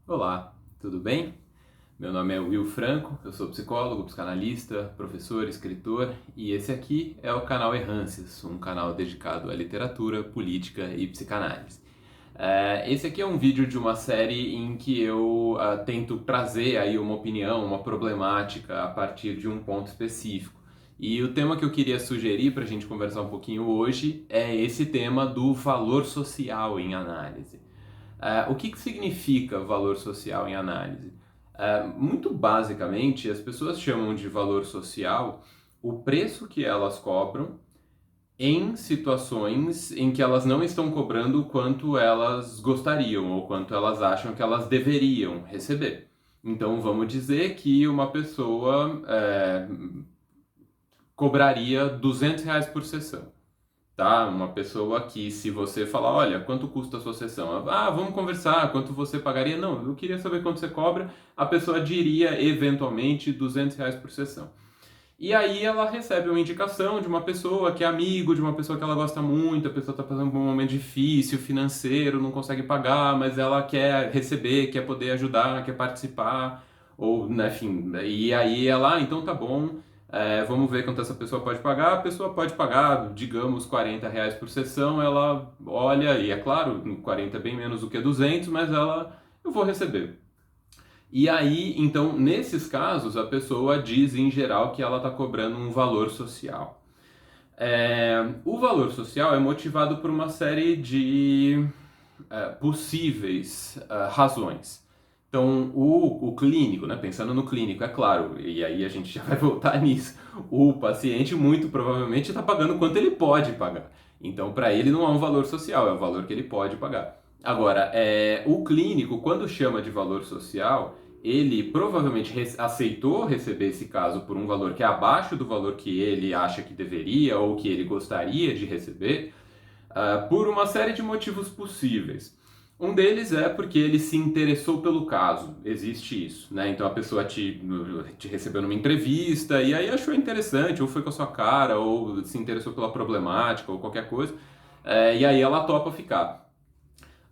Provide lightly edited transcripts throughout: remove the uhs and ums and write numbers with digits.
Olá, tudo bem? Meu nome é Will Franco, eu sou psicólogo, psicanalista, professor, escritor e esse aqui é o canal Errâncias, um canal dedicado à literatura, política e psicanálise. Esse aqui é um vídeo de uma série em que eu tento trazer aí uma opinião, uma problemática a partir de um ponto específico. E o tema que eu queria sugerir para a gente conversar um pouquinho hoje é esse tema do valor social em análise. O que significa valor social em análise? Muito basicamente, as pessoas chamam de valor social o preço que elas cobram em situações em que elas não estão cobrando o quanto elas gostariam ou quanto elas acham que elas deveriam receber. Então, vamos dizer que uma pessoa cobraria R$ 200 por sessão. Tá? Uma pessoa que, se você falar, olha, quanto custa a sua sessão? Vamos conversar, quanto você pagaria? Não, eu queria saber quanto você cobra. A pessoa diria, eventualmente, R$ 200 por sessão. E aí ela recebe uma indicação de uma pessoa que é amigo, de uma pessoa que ela gosta muito, a pessoa está passando por um momento difícil, financeiro, não consegue pagar, mas ela quer receber, quer poder ajudar, quer participar, ou, né, enfim, e aí ela, então tá bom, vamos ver quanto essa pessoa pode pagar. A pessoa pode pagar, digamos, R$ 40 por sessão, ela olha, e é claro, 40 é bem menos do que 200, mas ela, eu vou receber. E aí, então, nesses casos, a pessoa diz em geral que ela está cobrando um valor social. O valor social é motivado por uma série de possíveis razões. Então, o clínico, né, pensando no clínico, é claro, e aí a gente já vai voltar nisso, o paciente muito provavelmente está pagando quanto ele pode pagar. Então, para ele não é um valor social, é o valor que ele pode pagar. Agora, o clínico, quando chama de valor social, ele provavelmente aceitou receber esse caso por um valor que é abaixo do valor que ele acha que deveria ou que ele gostaria de receber, por uma série de motivos possíveis. Um deles é porque ele se interessou pelo caso, existe isso, né? Então a pessoa te recebeu numa entrevista e aí achou interessante, ou foi com a sua cara, ou se interessou pela problemática, ou qualquer coisa, e aí ela topa ficar.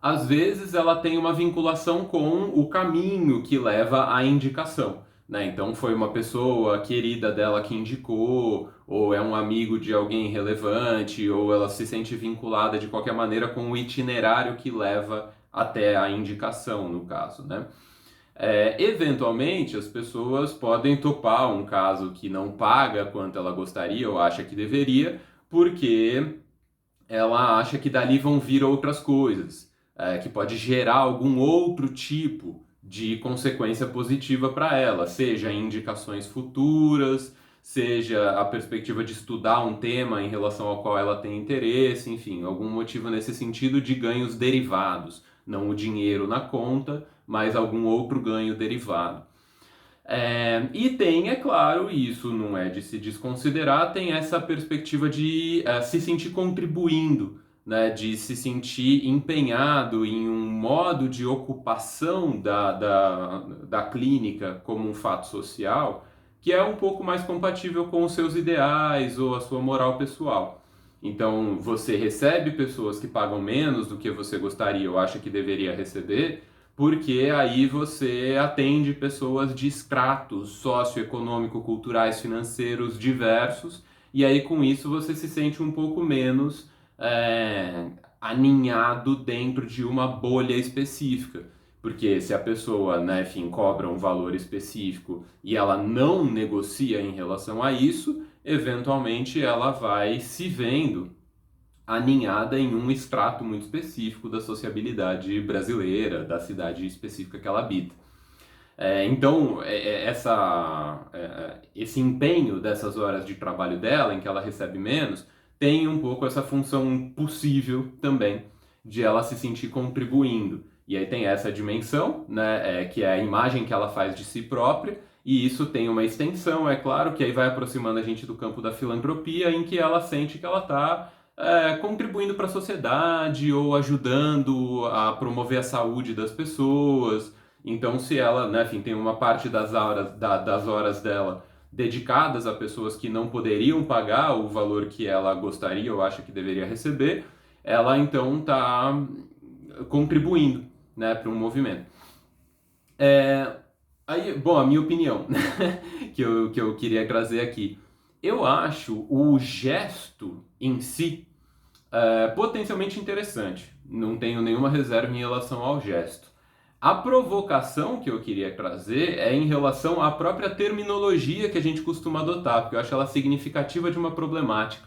Às vezes ela tem uma vinculação com o caminho que leva à indicação, né? Então foi uma pessoa querida dela que indicou, ou é um amigo de alguém relevante, ou ela se sente vinculada de qualquer maneira com o itinerário que leva até a indicação, no caso, né? Eventualmente as pessoas podem topar um caso que não paga quanto ela gostaria ou acha que deveria, porque ela acha que dali vão vir outras coisas, que pode gerar algum outro tipo de consequência positiva para ela, seja indicações futuras, seja a perspectiva de estudar um tema em relação ao qual ela tem interesse, enfim, algum motivo nesse sentido de ganhos derivados, não o dinheiro na conta, mas algum outro ganho derivado. E tem, é claro, isso não é de se desconsiderar, tem essa perspectiva de se sentir contribuindo, né, de se sentir empenhado em um modo de ocupação da clínica como um fato social, que é um pouco mais compatível com os seus ideais ou a sua moral pessoal. Então, você recebe pessoas que pagam menos do que você gostaria ou acha que deveria receber, porque aí você atende pessoas de estratos socioeconômico, culturais, financeiros diversos, e aí com isso você se sente um pouco menos aninhado dentro de uma bolha específica. Porque se a pessoa, né, enfim, cobra um valor específico e ela não negocia em relação a isso, eventualmente ela vai se vendo aninhada em um extrato muito específico da sociabilidade brasileira, da cidade específica que ela habita. Então, esse empenho dessas horas de trabalho dela, em que ela recebe menos, tem um pouco essa função possível também de ela se sentir contribuindo. E aí tem essa dimensão, né, que é a imagem que ela faz de si própria, e isso tem uma extensão, é claro, que aí vai aproximando a gente do campo da filantropia, em que ela sente que ela está contribuindo para a sociedade ou ajudando a promover a saúde das pessoas. Então, se ela, né, enfim, tem uma parte das horas dela dedicadas a pessoas que não poderiam pagar o valor que ela gostaria ou acha que deveria receber, ela então está contribuindo, né, para um movimento. É, aí, bom, a minha opinião, que eu queria trazer aqui. Eu acho o gesto em si potencialmente interessante. Não tenho nenhuma reserva em relação ao gesto. A provocação que eu queria trazer é em relação à própria terminologia que a gente costuma adotar, porque eu acho ela significativa de uma problemática.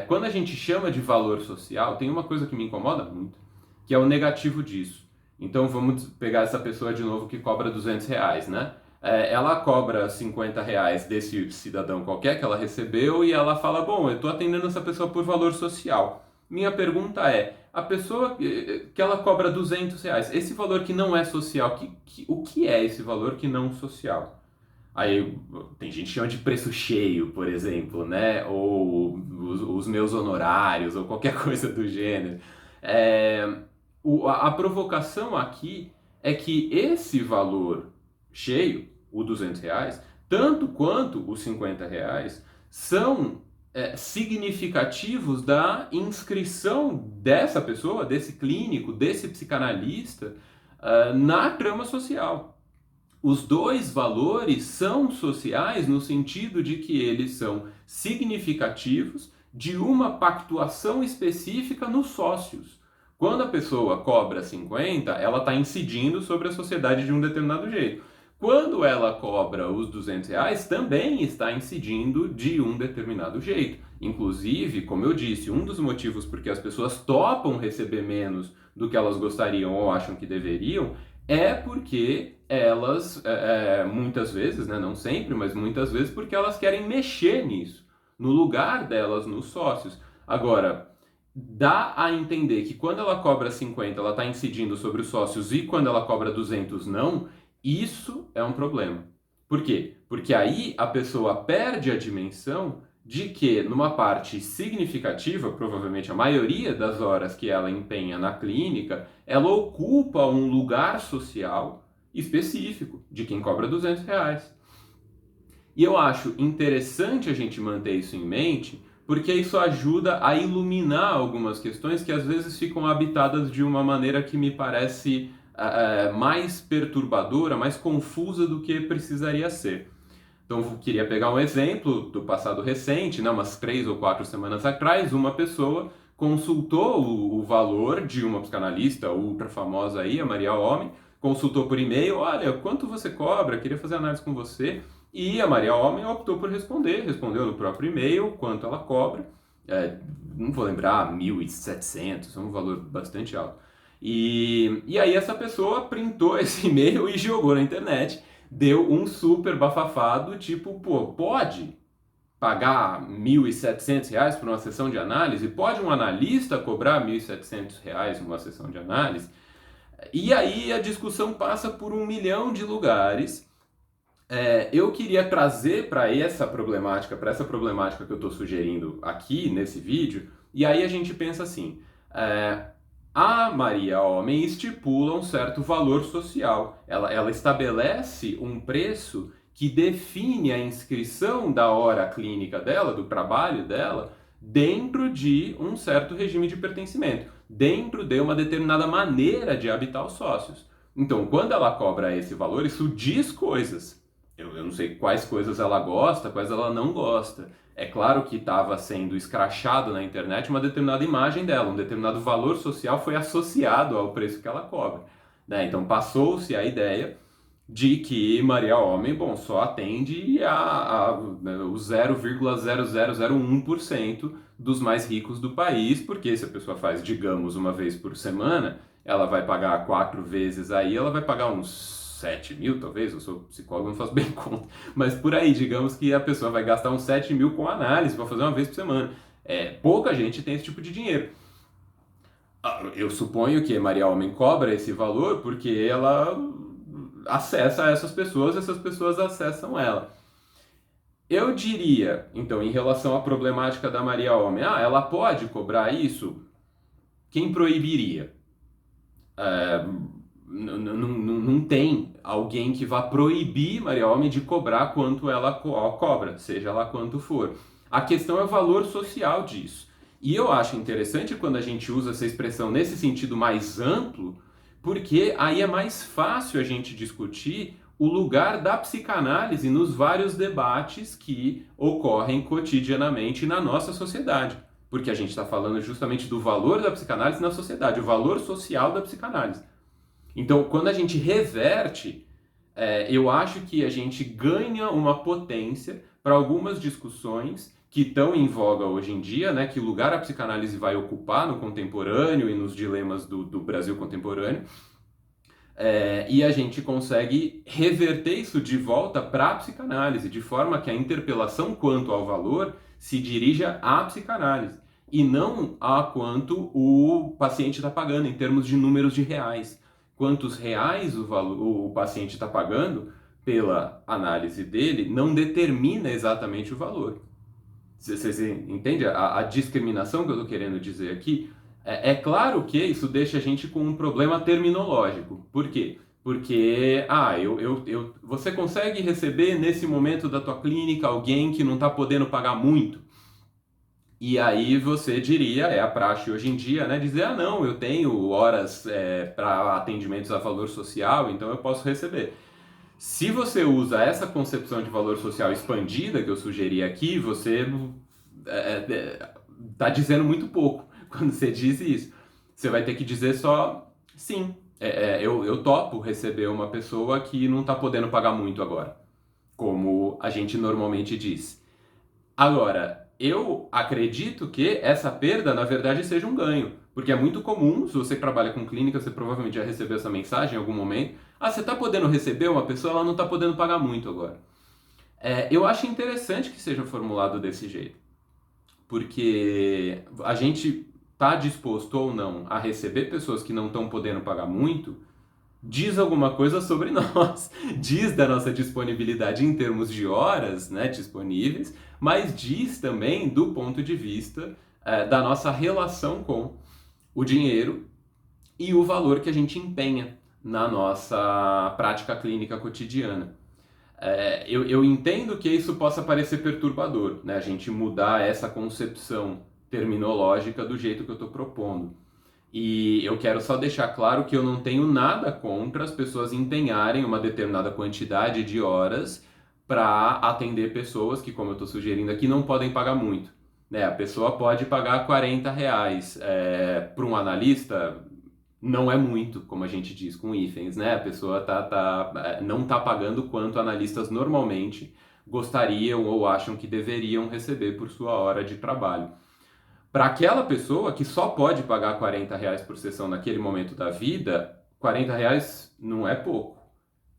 Quando a gente chama de valor social, tem uma coisa que me incomoda muito, que é o negativo disso. Então vamos pegar essa pessoa de novo que cobra R$ 200, né? Ela cobra R$ 50 desse cidadão qualquer que ela recebeu e ela fala, bom, eu estou atendendo essa pessoa por valor social. Minha pergunta é, a pessoa que ela cobra R$ 200, esse valor que não é social, o que é esse valor que não social? Aí tem gente que chama de preço cheio, por exemplo, né? Ou os meus honorários, ou qualquer coisa do gênero. É, a provocação aqui é que esse valor cheio, o R$ 200, tanto quanto os R$ 50, são significativos da inscrição dessa pessoa, desse clínico, desse psicanalista, na trama social. Os dois valores são sociais no sentido de que eles são significativos de uma pactuação específica nos sócios. Quando a pessoa cobra 50, ela está incidindo sobre a sociedade de um determinado jeito. Quando ela cobra os R$ 200, também está incidindo de um determinado jeito. Inclusive, como eu disse, um dos motivos por que as pessoas topam receber menos do que elas gostariam ou acham que deveriam é porque elas, muitas vezes, né, não sempre, mas muitas vezes, porque elas querem mexer nisso, no lugar delas, nos sócios. Agora, dá a entender que quando ela cobra 50, ela está incidindo sobre os sócios e quando ela cobra 200, não, isso é um problema. Por quê? Porque aí a pessoa perde a dimensão de que, numa parte significativa, provavelmente a maioria das horas que ela empenha na clínica, ela ocupa um lugar social específico de quem cobra R$ 200. E eu acho interessante a gente manter isso em mente, porque isso ajuda a iluminar algumas questões que às vezes ficam habitadas de uma maneira que me parece mais perturbadora, mais confusa do que precisaria ser. Então, eu queria pegar um exemplo do passado recente, né, umas 3 ou 4 semanas atrás, uma pessoa consultou o valor de uma psicanalista ultra famosa aí, a Maria Homem, consultou por e-mail, olha, quanto você cobra? Queria fazer análise com você. E a Maria Homem optou por responder, respondeu no próprio e-mail quanto ela cobra. Não vou lembrar, 1.700, é um valor bastante alto. E aí essa pessoa printou esse e-mail e jogou na internet, deu um super bafafado, tipo, pô, pode pagar R$ 1.700 por uma sessão de análise? Pode um analista cobrar R$ 1.700 numa sessão de análise? E aí a discussão passa por 1 milhão de lugares. Eu queria trazer para essa problemática que eu estou sugerindo aqui nesse vídeo, e aí a gente pensa assim: a Maria Homem estipula um certo valor social, ela estabelece um preço que define a inscrição da hora clínica dela, do trabalho dela, dentro de um certo regime de pertencimento, dentro de uma determinada maneira de habitar os sócios. Então, quando ela cobra esse valor, isso diz coisas. Eu não sei quais coisas ela gosta, quais ela não gosta. É claro que estava sendo escrachado na internet uma determinada imagem dela, um determinado valor social foi associado ao preço que ela cobra. Né? Então passou-se a ideia de que Maria Homem, bom, só atende o 0,0001% dos mais ricos do país, porque se a pessoa faz, digamos, uma vez por semana, ela vai pagar 4 vezes aí, ela vai pagar uns 7 mil, talvez, eu sou psicólogo, não faço bem conta, mas por aí, digamos que a pessoa vai gastar uns 7 mil com análise para fazer uma vez por semana. Pouca gente tem esse tipo de dinheiro. Eu suponho que Maria Homem cobra esse valor porque ela acessa essas pessoas acessam ela. Eu diria, então, em relação à problemática da Maria Homem, ela pode cobrar isso? Quem proibiria? Não tem alguém que vá proibir Maria Homem de cobrar quanto ela cobra, seja lá quanto for. A questão é o valor social disso. E eu acho interessante quando a gente usa essa expressão nesse sentido mais amplo, porque aí é mais fácil a gente discutir o lugar da psicanálise nos vários debates que ocorrem cotidianamente na nossa sociedade. Porque a gente está falando justamente do valor da psicanálise na sociedade, o valor social da psicanálise. Então, quando a gente reverte, eu acho que a gente ganha uma potência para algumas discussões que estão em voga hoje em dia, né? Que lugar a psicanálise vai ocupar no contemporâneo e nos dilemas do Brasil contemporâneo. E a gente consegue reverter isso de volta para a psicanálise, de forma que a interpelação quanto ao valor se dirija à psicanálise e não a quanto o paciente está pagando em termos de números de reais. Quantos reais o paciente está pagando pela análise dele não determina exatamente o valor. Você entende a discriminação que eu estou querendo dizer aqui? É claro que isso deixa a gente com um problema terminológico. Por quê? Porque, você consegue receber nesse momento da tua clínica alguém que não está podendo pagar muito? E aí você diria, é a praxe hoje em dia, né? Dizer, não, eu tenho horas para atendimentos a valor social, então eu posso receber. Se você usa essa concepção de valor social expandida que eu sugeri aqui, você está dizendo muito pouco quando você diz isso. Você vai ter que dizer só, sim, eu topo receber uma pessoa que não está podendo pagar muito agora, como a gente normalmente diz. Agora, eu acredito que essa perda, na verdade, seja um ganho. Porque é muito comum, se você trabalha com clínica, você provavelmente já recebeu essa mensagem em algum momento. Você está podendo receber uma pessoa, ela não está podendo pagar muito agora. Eu acho interessante que seja formulado desse jeito. Porque a gente está disposto ou não a receber pessoas que não estão podendo pagar muito, diz alguma coisa sobre nós, diz da nossa disponibilidade em termos de horas, né, disponíveis, mas diz também do ponto de vista da nossa relação com o dinheiro e o valor que a gente empenha na nossa prática clínica cotidiana. Eu entendo que isso possa parecer perturbador, né, a gente mudar essa concepção terminológica do jeito que eu estou propondo. E eu quero só deixar claro que eu não tenho nada contra as pessoas empenharem uma determinada quantidade de horas para atender pessoas que, como eu estou sugerindo aqui, não podem pagar muito. Né? A pessoa pode pagar R$ 40 para um analista, não é muito, como a gente diz com hífens, né? A pessoa não está pagando quanto analistas normalmente gostariam ou acham que deveriam receber por sua hora de trabalho. Para aquela pessoa que só pode pagar R$ 40 por sessão naquele momento da vida, R$ 40 não é pouco.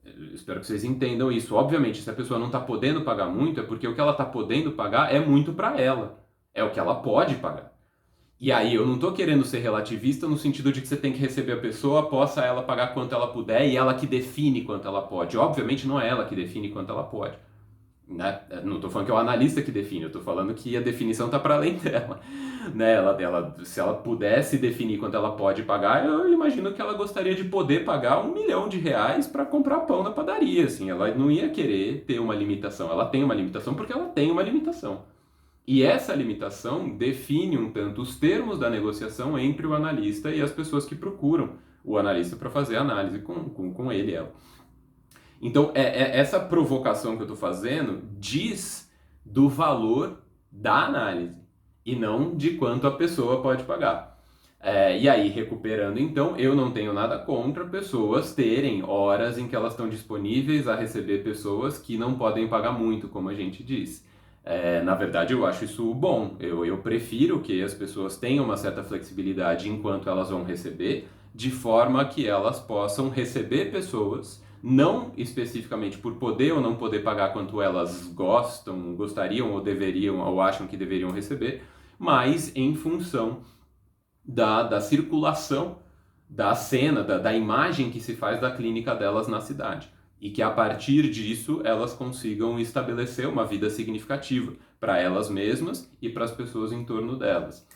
Eu espero que vocês entendam isso. Obviamente, se a pessoa não está podendo pagar muito, é porque o que ela está podendo pagar é muito para ela. É o que ela pode pagar. E aí, eu não estou querendo ser relativista no sentido de que você tem que receber a pessoa, possa ela pagar quanto ela puder e ela que define quanto ela pode. Obviamente, não é ela que define quanto ela pode. Né? Não estou falando que é o analista que define, eu estou falando que a definição está para além dela. Né? Se ela pudesse definir quanto ela pode pagar, eu imagino que ela gostaria de poder pagar R$ 1 milhão para comprar pão na padaria. Assim. Ela não ia querer ter uma limitação. Ela tem uma limitação porque ela tem uma limitação. E essa limitação define um tanto os termos da negociação entre o analista e as pessoas que procuram o analista para fazer a análise com ele e ela. Então, essa provocação que eu estou fazendo diz do valor da análise e não de quanto a pessoa pode pagar. E aí, recuperando então, eu não tenho nada contra pessoas terem horas em que elas estão disponíveis a receber pessoas que não podem pagar muito, como a gente diz. Na verdade, eu acho isso bom. Eu prefiro que as pessoas tenham uma certa flexibilidade enquanto elas vão receber, de forma que elas possam receber pessoas não especificamente por poder ou não poder pagar quanto elas gostariam ou deveriam ou acham que deveriam receber, mas em função da circulação da cena, da imagem que se faz da clínica delas na cidade. E que a partir disso elas consigam estabelecer uma vida significativa para elas mesmas e para as pessoas em torno delas.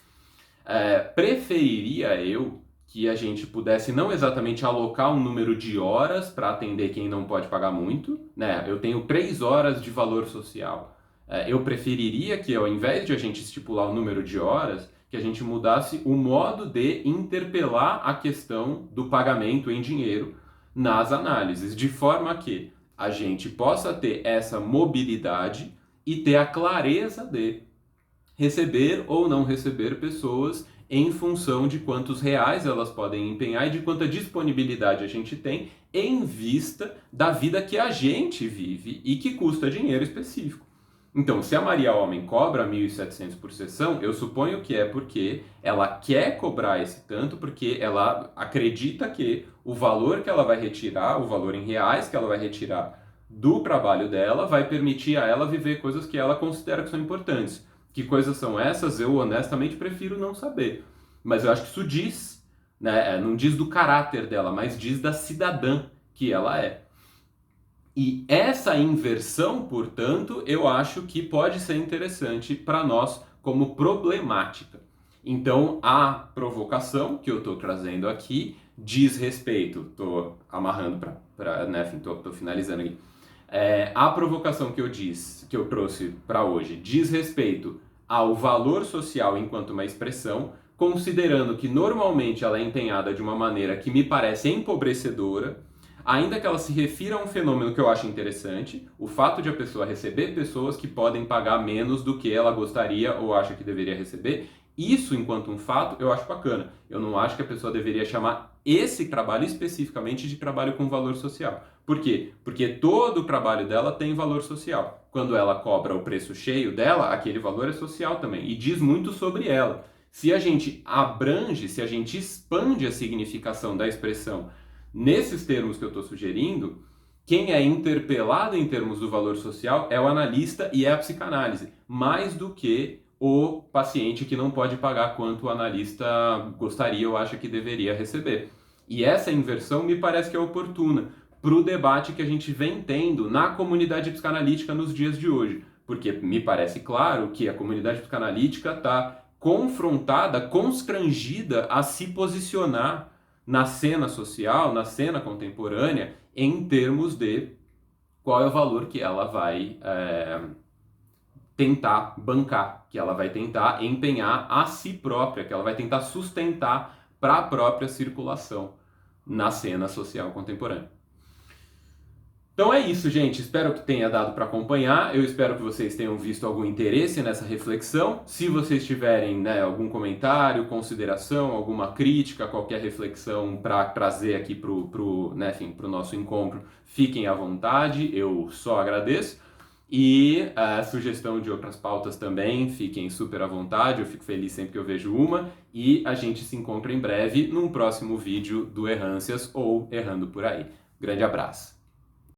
Preferiria eu que a gente pudesse não exatamente alocar um número de horas para atender quem não pode pagar muito, né? Eu tenho 3 horas de valor social. Eu preferiria que, ao invés de a gente estipular o número de horas, que a gente mudasse o modo de interpelar a questão do pagamento em dinheiro nas análises, de forma que a gente possa ter essa mobilidade e ter a clareza de receber ou não receber pessoas em função de quantos reais elas podem empenhar e de quanta disponibilidade a gente tem em vista da vida que a gente vive e que custa dinheiro específico. Então, se a Maria Homem cobra 1.700 por sessão, eu suponho que é porque ela quer cobrar esse tanto, porque ela acredita que o valor que ela vai retirar, o valor em reais que ela vai retirar do trabalho dela, vai permitir a ela viver coisas que ela considera que são importantes. Que coisas são essas? Eu honestamente prefiro não saber. Mas eu acho que isso diz, né? Não diz do caráter dela, mas diz da cidadã que ela é. E essa inversão, portanto, eu acho que pode ser interessante para nós como problemática. Então, a provocação que eu estou trazendo aqui diz respeito, estou amarrando para, né, enfim, estou finalizando aqui. A provocação que eu trouxe para hoje diz respeito ao valor social enquanto uma expressão, considerando que normalmente ela é empenhada de uma maneira que me parece empobrecedora, ainda que ela se refira a um fenômeno que eu acho interessante, o fato de a pessoa receber pessoas que podem pagar menos do que ela gostaria ou acha que deveria receber, isso enquanto um fato eu acho bacana. Eu não acho que a pessoa deveria chamar esse trabalho especificamente de trabalho com valor social. Por quê? Porque todo o trabalho dela tem valor social. Quando ela cobra o preço cheio dela, aquele valor é social também e diz muito sobre ela. Se a gente abrange, se a gente expande a significação da expressão nesses termos que eu estou sugerindo, quem é interpelado em termos do valor social é o analista e é a psicanálise, mais do que o paciente que não pode pagar quanto o analista gostaria ou acha que deveria receber. E essa inversão me parece que é oportuna para o debate que a gente vem tendo na comunidade psicanalítica nos dias de hoje. Porque me parece claro que a comunidade psicanalítica está confrontada, constrangida a se posicionar na cena social, na cena contemporânea, em termos de qual é o valor que ela vai tentar bancar, que ela vai tentar empenhar a si própria, que ela vai tentar sustentar para a própria circulação na cena social contemporânea. Então é isso, gente. Espero que tenha dado para acompanhar. Eu espero que vocês tenham visto algum interesse nessa reflexão. Se vocês tiverem, né, algum comentário, consideração, alguma crítica, qualquer reflexão para trazer aqui né, pro nosso encontro, fiquem à vontade. Eu só agradeço. E a sugestão de outras pautas também, fiquem super à vontade. Eu fico feliz sempre que eu vejo uma. E a gente se encontra em breve num próximo vídeo do Errâncias ou Errando por Aí. Grande abraço.